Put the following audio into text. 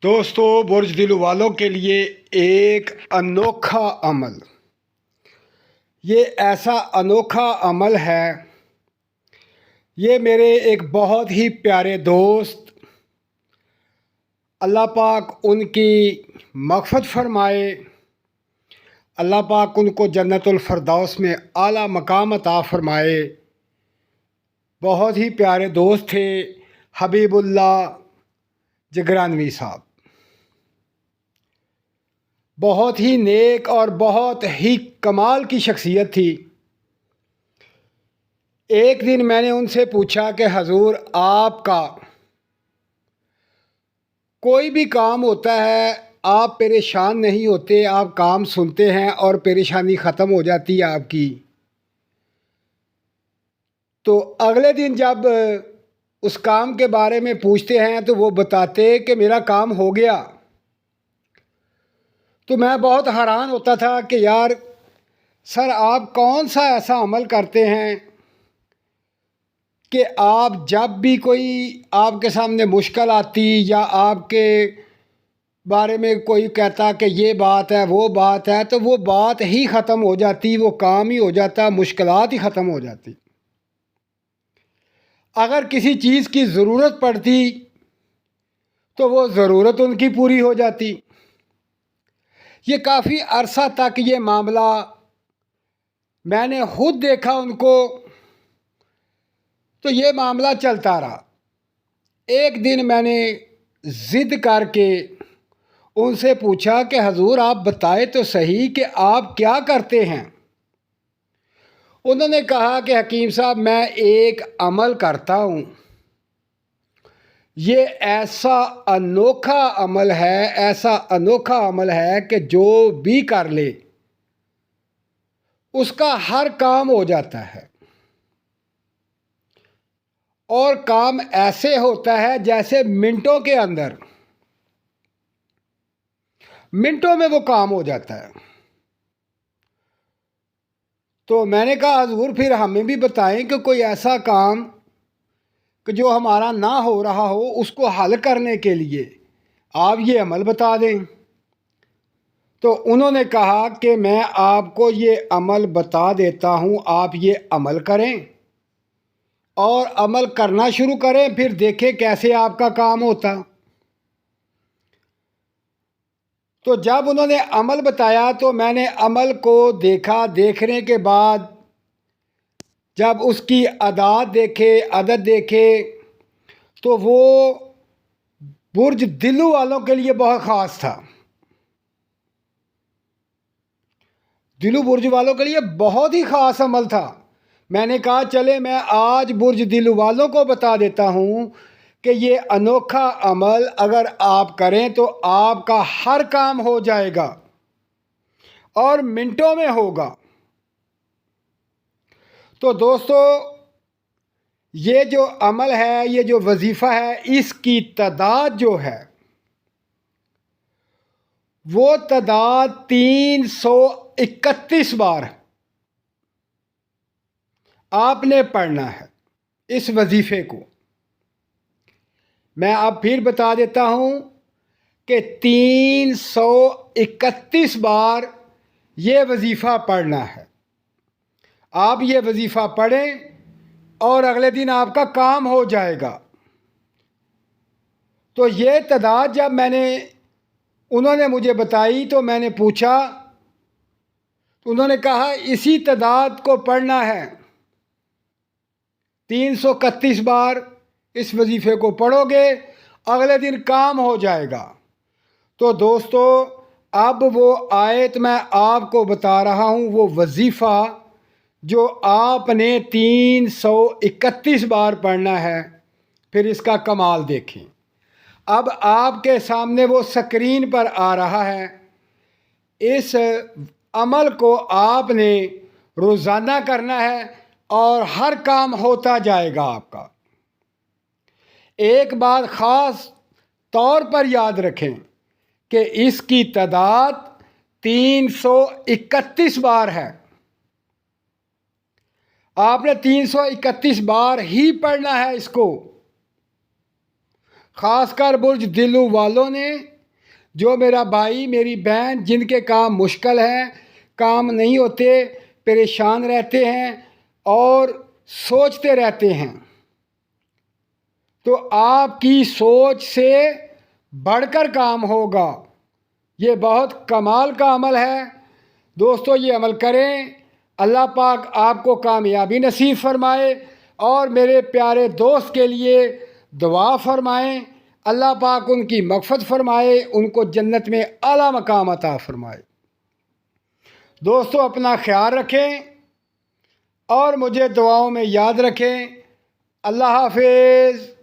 دوستو، برج دل والوں کے لیے ایک انوکھا عمل، یہ ایسا انوکھا عمل ہے۔ یہ میرے ایک بہت ہی پیارے دوست، اللہ پاک ان کی مغفرت فرمائے، اللہ پاک ان کو جنت الفردوس میں اعلیٰ مقام عطا فرمائے۔ بہت ہی پیارے دوست تھے حبیب اللہ جگرانوی صاحب، بہت ہی نیک اور بہت ہی کمال کی شخصیت تھی۔ ایک دن میں نے ان سے پوچھا کہ حضور، آپ کا کوئی بھی کام ہوتا ہے، آپ پریشان نہیں ہوتے، آپ کام سنتے ہیں اور پریشانی ختم ہو جاتی ہے آپ کی۔ تو اگلے دن جب اس کام کے بارے میں پوچھتے ہیں تو وہ بتاتے کہ میرا کام ہو گیا۔ تو میں بہت حیران ہوتا تھا کہ یار سر، آپ کون سا ایسا عمل کرتے ہیں کہ آپ جب بھی کوئی آپ کے سامنے مشکل آتی یا آپ کے بارے میں کوئی کہتا کہ یہ بات ہے وہ بات ہے، تو وہ بات ہی ختم ہو جاتی، وہ کام ہی ہو جاتا، مشکلات ہی ختم ہو جاتی۔ اگر کسی چیز کی ضرورت پڑتی تو وہ ضرورت ان کی پوری ہو جاتی۔ یہ کافی عرصہ تک یہ معاملہ میں نے خود دیکھا ان کو، تو یہ معاملہ چلتا رہا۔ ایک دن میں نے ضد کر کے ان سے پوچھا کہ حضور، آپ بتائے تو صحیح کہ آپ کیا کرتے ہیں؟ انہوں نے کہا کہ حکیم صاحب، میں ایک عمل کرتا ہوں، یہ ایسا انوکھا عمل ہے، ایسا انوکھا عمل ہے کہ جو بھی کر لے اس کا ہر کام ہو جاتا ہے، اور کام ایسے ہوتا ہے جیسے منٹوں کے اندر، منٹوں میں وہ کام ہو جاتا ہے۔ تو میں نے کہا حضور، پھر ہمیں بھی بتائیں کہ کوئی ایسا کام کہ جو ہمارا نہ ہو رہا ہو، اس کو حل کرنے کے لیے آپ یہ عمل بتا دیں۔ تو انہوں نے کہا کہ میں آپ کو یہ عمل بتا دیتا ہوں، آپ یہ عمل کریں اور عمل کرنا شروع کریں، پھر دیکھیں کیسے آپ کا کام ہوتا۔ تو جب انہوں نے عمل بتایا تو میں نے عمل کو دیکھا۔ دیکھنے کے بعد جب اس کی عدد دیکھے تو وہ برج دلو والوں کے لیے بہت خاص تھا۔ دلو برج والوں کے لیے بہت ہی خاص عمل تھا۔ میں نے کہا چلے میں آج برج دلو والوں کو بتا دیتا ہوں کہ یہ انوکھا عمل اگر آپ کریں تو آپ کا ہر کام ہو جائے گا اور منٹوں میں ہوگا۔ تو دوستو، یہ جو عمل ہے، یہ جو وظیفہ ہے، اس کی تعداد جو ہے وہ تعداد 331 بار آپ نے پڑھنا ہے اس وظیفے کو۔ میں اب پھر بتا دیتا ہوں کہ 331 بار یہ وظیفہ پڑھنا ہے۔ آپ یہ وظیفہ پڑھیں اور اگلے دن آپ کا کام ہو جائے گا۔ تو یہ تعداد جب انہوں نے مجھے بتائی تو میں نے پوچھا، تو انہوں نے کہا اسی تعداد کو پڑھنا ہے، 331 بار اس وظیفے کو پڑھو گے، اگلے دن کام ہو جائے گا۔ تو دوستو، اب وہ آیت میں آپ کو بتا رہا ہوں، وہ وظیفہ جو آپ نے 331 بار پڑھنا ہے، پھر اس کا کمال دیکھیں۔ اب آپ کے سامنے وہ سکرین پر آ رہا ہے۔ اس عمل کو آپ نے روزانہ کرنا ہے اور ہر کام ہوتا جائے گا آپ کا۔ ایک بات خاص طور پر یاد رکھیں کہ اس کی تعداد 331 بار ہے۔ آپ نے 331 بار ہی پڑھنا ہے اس کو۔ خاص کر برج دلو والوں نے، جو میرا بھائی میری بہن جن کے کام مشکل ہیں، کام نہیں ہوتے، پریشان رہتے ہیں اور سوچتے رہتے ہیں، تو آپ کی سوچ سے بڑھ کر کام ہوگا۔ یہ بہت کمال کا عمل ہے دوستو، یہ عمل کریں۔ اللہ پاک آپ کو کامیابی نصیب فرمائے اور میرے پیارے دوست کے لیے دعا فرمائیں، اللہ پاک ان کی مغفرت فرمائے، ان کو جنت میں اعلیٰ مقام عطا فرمائے۔ دوستو اپنا خیال رکھیں اور مجھے دعاؤں میں یاد رکھیں۔ اللہ حافظ۔